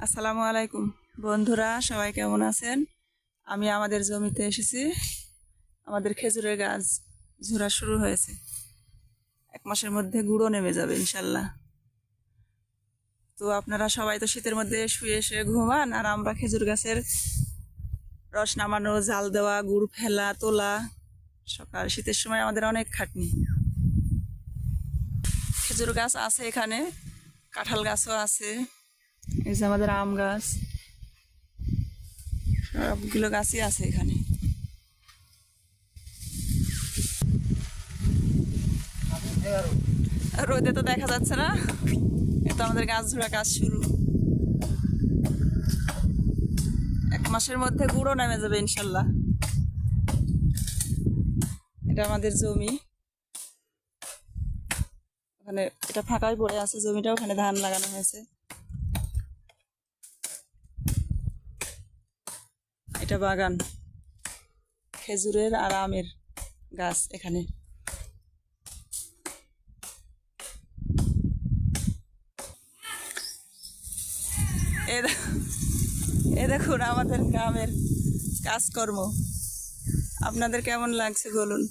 আসসালামু আলাইকুম বন্ধুরা, সবাই কেমন আছেন? আমি আমাদের জমিতে এসেছি। আমাদের খেজুরের গাছ ঝরা শুরু হয়েছে। 1 মাসের মধ্যে গুঁড়ো নেমে যাবে ইনশাল্লাহ। তো আপনারা সবাই তো শীতের মধ্যে শুয়ে শুয়ে ঘুমান, আর আমরা খেজুর গাছের রস নামানো, জাল দেওয়া, গুড় ফেলা, তোলা, সকাল শীতের সময় আমাদের অনেক খাটনি। খেজুর গাছ আছে এখানে, কাঁঠাল গাছও আছে, এই যে আমাদের আম গাছ, সবগুলো গাছই আছে এখানে। রোদে তো দেখা যাচ্ছে না, এটা আমাদের গাছ ঝোড়া কাজ শুরু। 1 মাসের মধ্যে গুঁড়ো নেমে যাবে ইনশাল্লাহ। এটা আমাদের জমি, ওখানে এটা ফাঁকাই পড়ে আছে জমিটা, ওখানে ধান লাগানো হয়েছে। এটা বাগান খেজুরের আর আমের গাছ এখানে। এ দেখুন আমাদের গ্রামের কাজকর্ম, আপনাদের কেমন লাগছে বলুন।